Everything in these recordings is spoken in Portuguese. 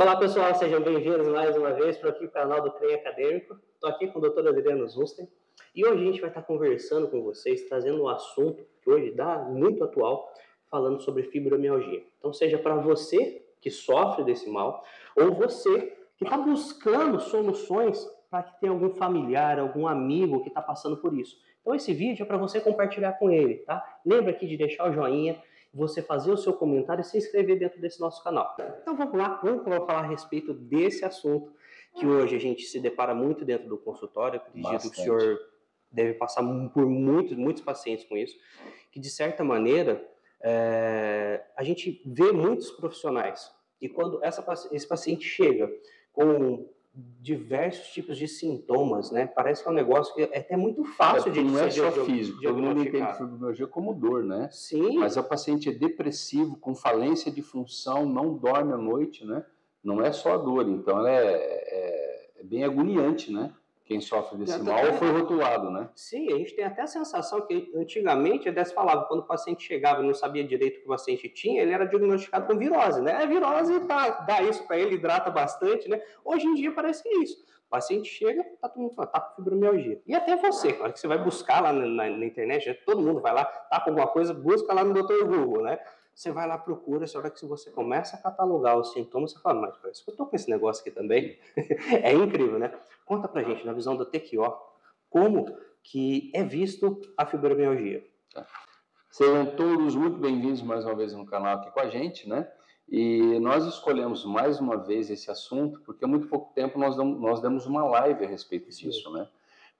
Olá pessoal, sejam bem-vindos mais uma vez para aqui o canal do Trem Acadêmico. Estou aqui com o Dr. Adriano Zunster e hoje a gente vai estar conversando com vocês, trazendo um assunto que hoje dá muito atual, falando sobre fibromialgia. Então seja para você que sofre desse mal ou você que está buscando soluções para que tenha algum familiar, algum amigo que está passando por isso. Então esse vídeo é para você compartilhar com ele, tá? Lembra aqui de deixar o joinha, você fazer o seu comentário e se inscrever dentro desse nosso canal. Então vamos lá, vamos falar a respeito desse assunto que hoje a gente se depara muito dentro do consultório. Acredito que o senhor deve passar por muitos pacientes com isso, que de certa maneira a gente vê muitos profissionais e quando esse paciente chega com diversos tipos de sintomas, né? Parece que é um negócio que é até muito fácil de não é só físico, todo mundo entende fibromialgia como dor, né? Sim. Mas o paciente é depressivo, com falência de função, não dorme à noite, né? Não é só a dor, então ela é bem agoniante, né? Quem sofre desse mal foi rotulado, né? Sim, a gente tem até a sensação que antigamente a falava, quando o paciente chegava e não sabia direito o que o paciente tinha, ele era diagnosticado com virose, né? A virose dá isso para ele, hidrata bastante, né? Hoje em dia parece que é isso. O paciente chega, tá todo mundo falando, tá com fibromialgia. E até você, na hora que você vai buscar lá na internet, né? Todo mundo vai lá, tá com alguma coisa, busca lá no Dr. Google, né? Você vai lá, procura, essa hora que você começa a catalogar os sintomas, você fala, mas parece que eu tô com esse negócio aqui também. É incrível, né? Conta pra gente, na visão do TQO, como que é visto a fibromialgia. Sejam todos muito bem-vindos mais uma vez no canal aqui com a gente, né? E nós escolhemos mais uma vez esse assunto, porque há muito pouco tempo nós demos uma live a respeito disso, né?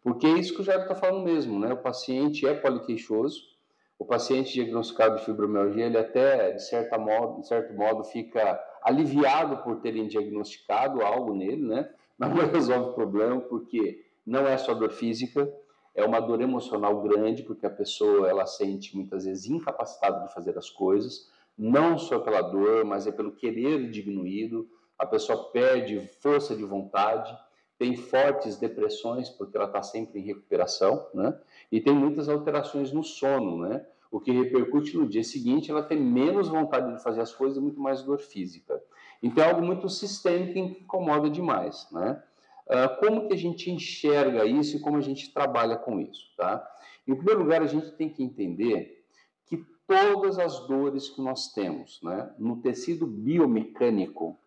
Porque é isso que o Jair está falando mesmo, né? O paciente é poliqueixoso, o paciente diagnosticado de fibromialgia, ele até, de certo modo, fica aliviado por terem diagnosticado algo nele, né? Mas não resolve o problema, porque não é só dor física, é uma dor emocional grande, porque a pessoa ela sente muitas vezes incapacitada de fazer as coisas, não só pela dor, mas é pelo querer diminuído, a pessoa perde força de vontade, tem fortes depressões, porque ela está sempre em recuperação, né? E tem muitas alterações no sono, né? O que repercute no dia seguinte, ela tem menos vontade de fazer as coisas e muito mais dor física. Então é algo muito sistêmico e que incomoda demais, né? Como que a gente enxerga isso e como a gente trabalha com isso, tá? Em primeiro lugar, a gente tem que entender que todas as dores que nós temos, né, no tecido biomecânico,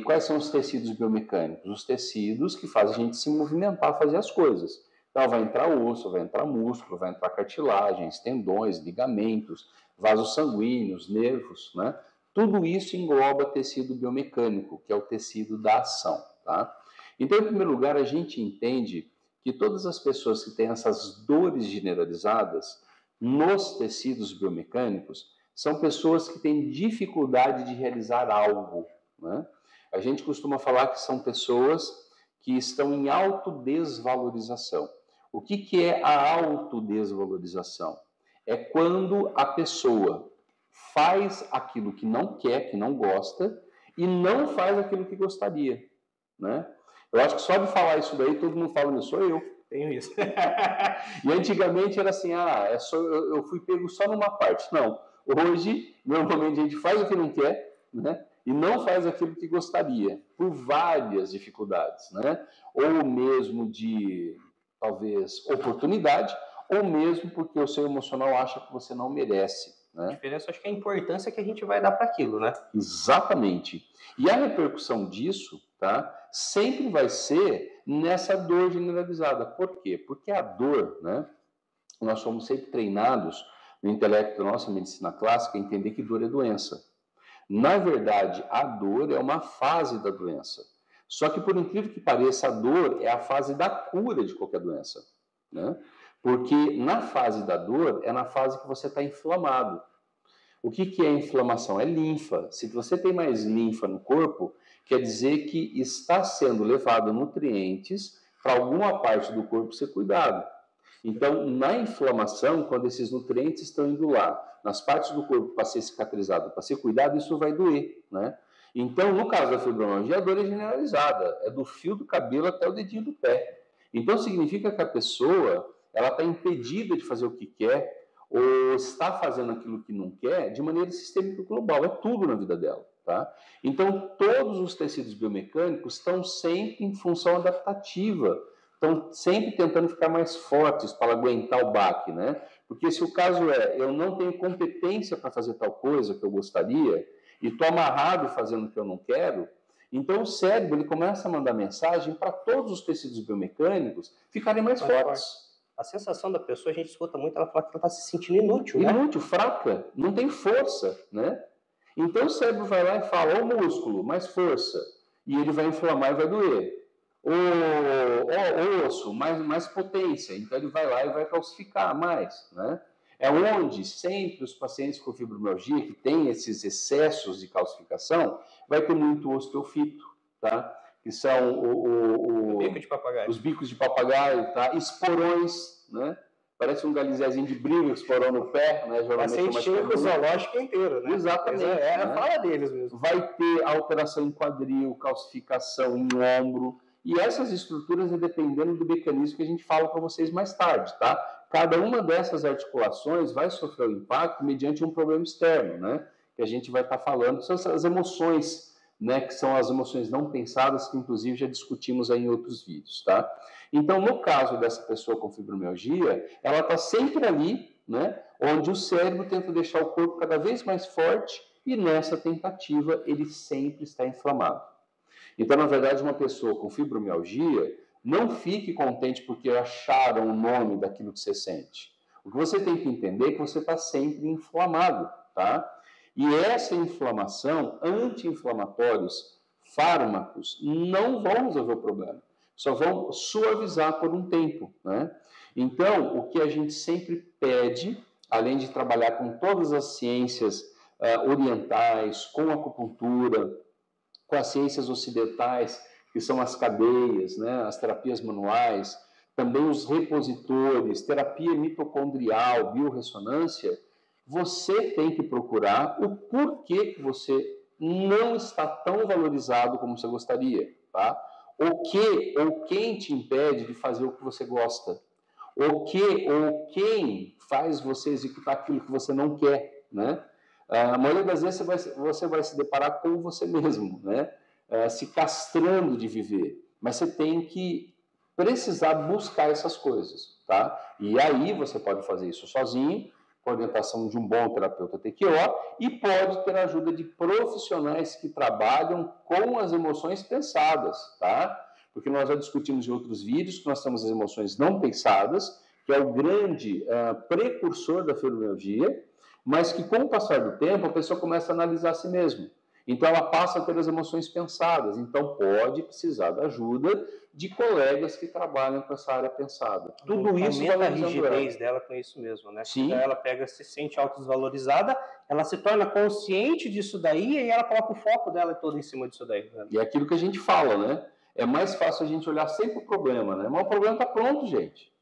quais são os tecidos biomecânicos? Os tecidos que fazem a gente se movimentar, fazer as coisas. Então, vai entrar osso, vai entrar músculo, vai entrar cartilagens, tendões, ligamentos, vasos sanguíneos, nervos, né? Tudo isso engloba tecido biomecânico, que é o tecido da ação, tá? Então, em primeiro lugar, a gente entende que todas as pessoas que têm essas dores generalizadas nos tecidos biomecânicos são pessoas que têm dificuldade de realizar algo, né? A gente costuma falar que são pessoas que estão em autodesvalorização. O que é a autodesvalorização? É quando a pessoa faz aquilo que não quer, que não gosta, e não faz aquilo que gostaria, né? Eu acho que só de falar isso daí, todo mundo fala, sou eu. Tenho isso. E antigamente era assim, eu fui pego só numa parte. Não, hoje, normalmente a gente faz o que não quer, né? E não faz aquilo que gostaria, por várias dificuldades, né? Ou mesmo de, talvez, oportunidade, ou mesmo porque o seu emocional acha que você não merece, né? A diferença, acho que é a importância que a gente vai dar para aquilo, né? Exatamente. E a repercussão disso, tá, sempre vai ser nessa dor generalizada. Por quê? Porque a dor, né, nós somos sempre treinados no intelecto da nossa medicina clássica a entender que dor é doença. Na verdade, a dor é uma fase da doença. Só que, por incrível que pareça, a dor é a fase da cura de qualquer doença, né? Porque na fase da dor é na fase que você está inflamado. O que é inflamação? É linfa. Se você tem mais linfa no corpo, quer dizer que está sendo levado nutrientes para alguma parte do corpo ser cuidado. Então, na inflamação, quando esses nutrientes estão indo lá, nas partes do corpo para ser cicatrizado, para ser cuidado, isso vai doer, né? Então, no caso da fibromialgia, a dor é generalizada, é do fio do cabelo até o dedinho do pé. Então, significa que a pessoa ela está impedida de fazer o que quer, ou está fazendo aquilo que não quer, de maneira sistêmica e global. É tudo na vida dela, tá? Então, todos os tecidos biomecânicos estão sempre em função adaptativa, estão sempre tentando ficar mais fortes para aguentar o baque, né? Porque se o caso é, eu não tenho competência para fazer tal coisa que eu gostaria, e estou amarrado fazendo o que eu não quero, então o cérebro ele começa a mandar mensagem para todos os tecidos biomecânicos ficarem mais fortes. A sensação da pessoa, a gente escuta muito, ela fala que ela está se sentindo inútil, né? Inútil, fraca, não tem força, né? Então o cérebro vai lá e fala, ó músculo, mais força, e ele vai inflamar e vai doer. O osso, mais potência, então ele vai lá e vai calcificar mais, né? É onde sempre os pacientes com fibromialgia, que têm esses excessos de calcificação, vai ter muito osteofito, tá? Que são bico de papagaio. Os bicos de papagaio, tá? Esporões, né? Parece um galizézinho de brilho, esporão no pé, né? Geralmente chega com o zoológico inteiro, né? Exatamente. É a fala deles mesmo. Vai ter alteração em quadril, calcificação em ombro, e essas estruturas é dependendo do mecanismo que a gente fala para vocês mais tarde, tá? Cada uma dessas articulações vai sofrer o impacto mediante um problema externo, né? Que a gente vai estar falando, são as emoções, né? Que são as emoções não pensadas, que inclusive já discutimos aí em outros vídeos, tá? Então, no caso dessa pessoa com fibromialgia, ela está sempre ali, né? Onde o cérebro tenta deixar o corpo cada vez mais forte e nessa tentativa ele sempre está inflamado. Então, na verdade, uma pessoa com fibromialgia, não fique contente porque acharam o nome daquilo que você sente. O que você tem que entender é que você está sempre inflamado, tá? E essa inflamação, anti-inflamatórios, fármacos, não vão resolver o problema. Só vão suavizar por um tempo, né? Então, o que a gente sempre pede, além de trabalhar com todas as ciências orientais, com acupuntura, com as ciências ocidentais, que são as cadeias, né, as terapias manuais, também os repositores, terapia mitocondrial, biorressonância, você tem que procurar o porquê que você não está tão valorizado como você gostaria, tá? O que ou quem te impede de fazer o que você gosta? O que ou quem faz você executar aquilo que você não quer, né? A maioria das vezes você vai se deparar com você mesmo, né? Se castrando de viver. Mas você tem que precisar buscar essas coisas, tá? E aí você pode fazer isso sozinho, com a orientação de um bom terapeuta TQO, e pode ter a ajuda de profissionais que trabalham com as emoções pensadas, tá? Porque nós já discutimos em outros vídeos que nós temos as emoções não pensadas, que é o grande precursor da fibromialgia, mas que com o passar do tempo a pessoa começa a analisar a si mesma. Então ela passa a ter as emoções pensadas, então pode precisar da ajuda de colegas que trabalham com essa área pensada. Tudo isso vai a rigidez dela com isso mesmo, né? Sim. Então ela se sente autodesvalorizada, ela se torna consciente disso daí e ela coloca o foco dela todo em cima disso daí. Né? E é aquilo que a gente fala, né? É mais fácil a gente olhar sempre o problema, né? Mas o problema está pronto, gente.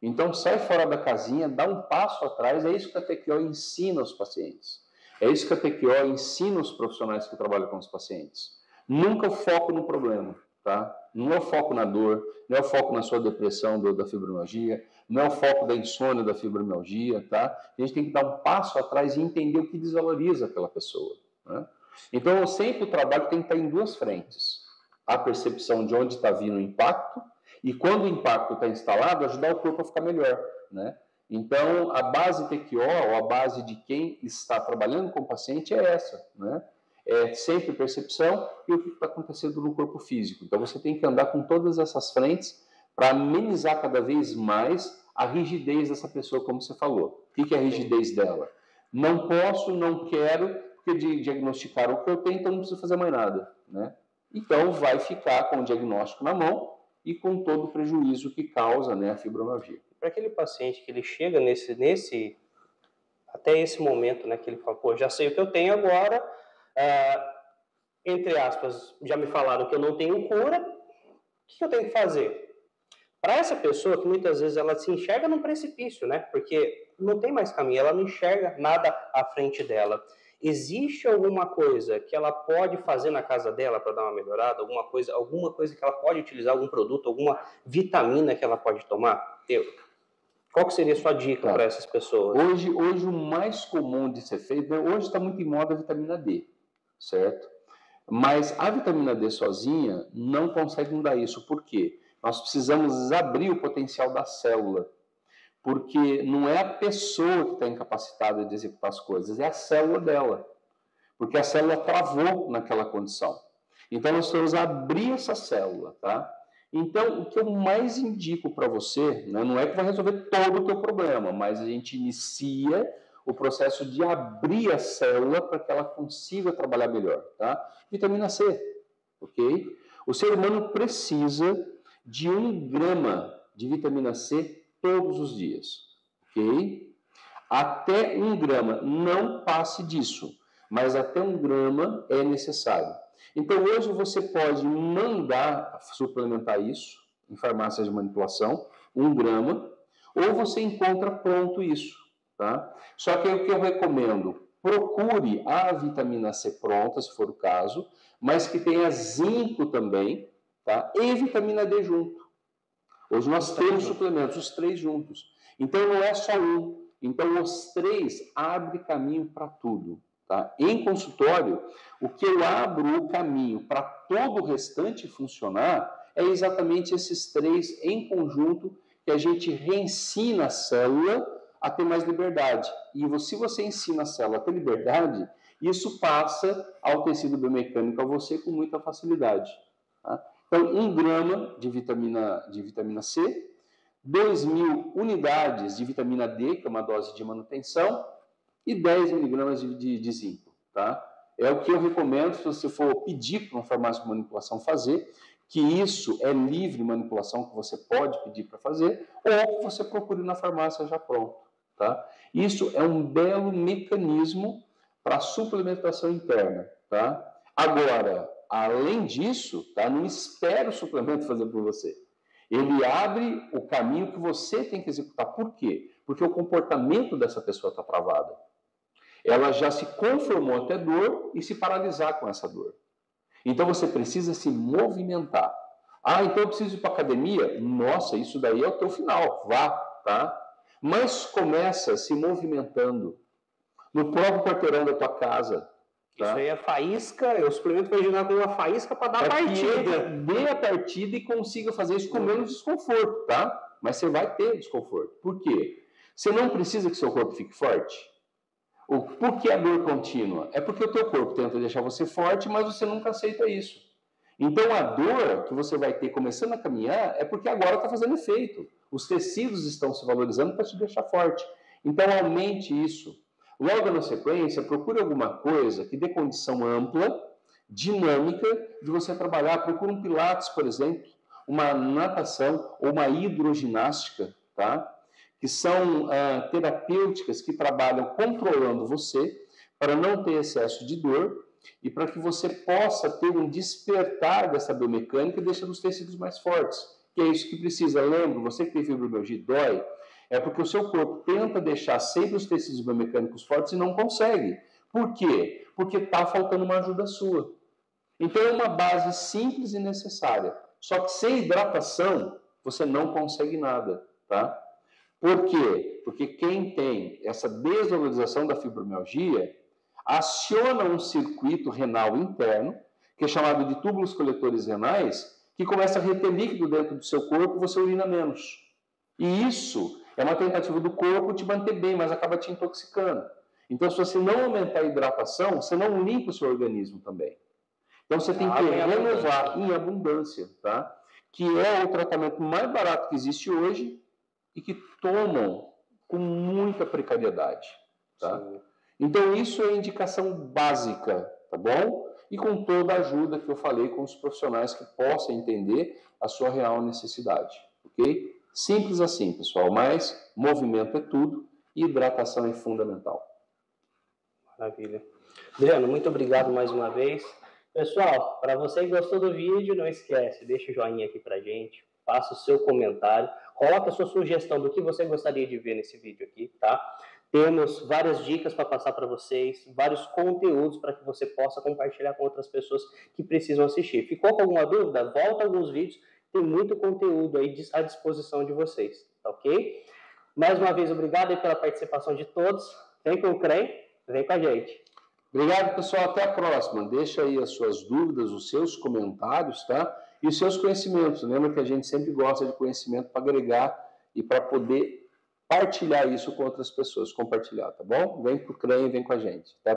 Então sai fora da casinha, dá um passo atrás, é isso que a TQO ensina aos pacientes. É isso que a TQO ensina os profissionais que trabalham com os pacientes. Nunca foco no problema, tá? Não é o foco na dor, não é o foco na sua depressão da fibromialgia, não é o foco da insônia da fibromialgia, tá? A gente tem que dar um passo atrás e entender o que desvaloriza aquela pessoa, né? Então, sempre o trabalho tem que estar em duas frentes. A percepção de onde está vindo o impacto e quando o impacto está instalado, ajudar o corpo a ficar melhor, né? Então, a base TQO, ou a base de quem está trabalhando com o paciente é essa, né? É sempre percepção e o que está acontecendo no corpo físico. Então, você tem que andar com todas essas frentes para amenizar cada vez mais a rigidez dessa pessoa, como você falou. O que é a rigidez dela? Não posso, não quero, porque diagnosticar o que eu tenho, então não preciso fazer mais nada, né? Então, vai ficar com o diagnóstico na mão e com todo o prejuízo que causa, né, a fibromialgia. Para aquele paciente que ele chega até esse momento, né, que ele fala, pô, já sei o que eu tenho agora, entre aspas, já me falaram que eu não tenho cura, o que eu tenho que fazer? Para essa pessoa que muitas vezes ela se enxerga num precipício, né, porque não tem mais caminho, ela não enxerga nada à frente dela. Existe alguma coisa que ela pode fazer na casa dela para dar uma melhorada? Alguma coisa que ela pode utilizar, algum produto, alguma vitamina que ela pode tomar? Qual que seria a sua dica para essas pessoas? Hoje o mais comum de ser feito, né? Hoje está muito em moda a vitamina D, certo? Mas a vitamina D sozinha não consegue mudar isso. Por quê? Nós precisamos abrir o potencial da célula. Porque não é a pessoa que está incapacitada de executar as coisas, é a célula dela. Porque a célula travou naquela condição. Então, nós precisamos abrir essa célula, tá? Então, o que eu mais indico para você, né, não é que vai resolver todo o teu problema, mas a gente inicia o processo de abrir a célula para que ela consiga trabalhar melhor, tá? Vitamina C, ok? O ser humano precisa de 1 grama de vitamina C todos os dias, ok? Até 1 grama, não passe disso, mas até 1 grama é necessário. Então, hoje você pode mandar suplementar isso em farmácias de manipulação, 1 grama, ou você encontra pronto isso, tá? Só que o que eu recomendo, procure a vitamina C pronta, se for o caso, mas que tenha zinco também, tá? E vitamina D junto. Hoje nós temos suplementos, os 3 juntos. Então, não é só um. Então, os 3 abrem caminho para tudo. Tá? Em consultório, o que eu abro o caminho para todo o restante funcionar é exatamente esses 3 em conjunto que a gente reensina a célula a ter mais liberdade. E se você ensina a célula a ter liberdade, isso passa ao tecido biomecânico a você com muita facilidade. Tá? Então, 1 grama de vitamina C, 2.000 unidades de vitamina D, que é uma dose de manutenção, e 10 miligramas de zinco. Tá? É o que eu recomendo se você for pedir para uma farmácia de manipulação fazer, que isso é livre manipulação que você pode pedir para fazer, ou que você procure na farmácia já pronto. Tá? Isso é um belo mecanismo para suplementação interna. Tá? Agora, além disso, tá? Não espere o suplemento fazer por você. Ele abre o caminho que você tem que executar. Por quê? Porque o comportamento dessa pessoa está travado. Ela já se conformou até dor e se paralisar com essa dor. Então você precisa se movimentar. Ah, então eu preciso ir para a academia? Nossa, isso daí é o teu final. Vá, tá? Mas começa se movimentando no próprio quarteirão da tua casa. Tá? Isso aí é faísca, o suplemento vai ajudar com uma faísca para dar a partida. Dê a partida e consiga fazer isso com menos desconforto, tá? Mas você vai ter desconforto. Por quê? Você não precisa que seu corpo fique forte. Por que a dor contínua? É porque o teu corpo tenta deixar você forte, mas você nunca aceita isso. Então a dor que você vai ter começando a caminhar é porque agora está fazendo efeito. Os tecidos estão se valorizando para te deixar forte. Então aumente isso. Logo na sequência, procure alguma coisa que dê condição ampla, dinâmica, de você trabalhar. Procure um pilates, por exemplo, uma natação ou uma hidroginástica, tá? Que são terapêuticas que trabalham controlando você para não ter excesso de dor e para que você possa ter um despertar dessa biomecânica e deixar os tecidos mais fortes. Que é isso que precisa. Lembra, você que tem fibromialgia dói, é porque o seu corpo tenta deixar sempre os tecidos biomecânicos fortes e não consegue. Por quê? Porque está faltando uma ajuda sua. Então é uma base simples e necessária. Só que sem hidratação, você não consegue nada, tá? Por quê? Porque quem tem essa desvalorização da fibromialgia aciona um circuito renal interno, que é chamado de túbulos coletores renais, que começa a reter líquido dentro do seu corpo e você urina menos. E isso é uma tentativa do corpo te manter bem, mas acaba te intoxicando. Então, se você não aumentar a hidratação, você não limpa o seu organismo também. Então, você tem que renovar em abundância, tá? Que é o tratamento mais barato que existe hoje e que tomam com muita precariedade, tá? Sim. Então, isso é a indicação básica, tá bom? E com toda a ajuda que eu falei com os profissionais que possam entender a sua real necessidade, ok? Simples assim, pessoal, mas movimento é tudo e hidratação é fundamental. Maravilha. Adriano, muito obrigado mais uma vez. Pessoal, para você que gostou do vídeo, não esquece, deixa o joinha aqui pra gente, faça o seu comentário, coloque a sua sugestão do que você gostaria de ver nesse vídeo aqui, tá? Temos várias dicas para passar para vocês, vários conteúdos para que você possa compartilhar com outras pessoas que precisam assistir. Ficou com alguma dúvida? Volta alguns vídeos, tem muito conteúdo aí à disposição de vocês, tá ok? Mais uma vez, obrigado aí pela participação de todos. Vem com o CREM, vem com a gente. Obrigado, pessoal. Até a próxima. Deixa aí as suas dúvidas, os seus comentários, tá? E os seus conhecimentos. Lembra que a gente sempre gosta de conhecimento para agregar e para poder partilhar isso com outras pessoas, compartilhar, tá bom? Vem pro CRAM e vem com a gente, tá?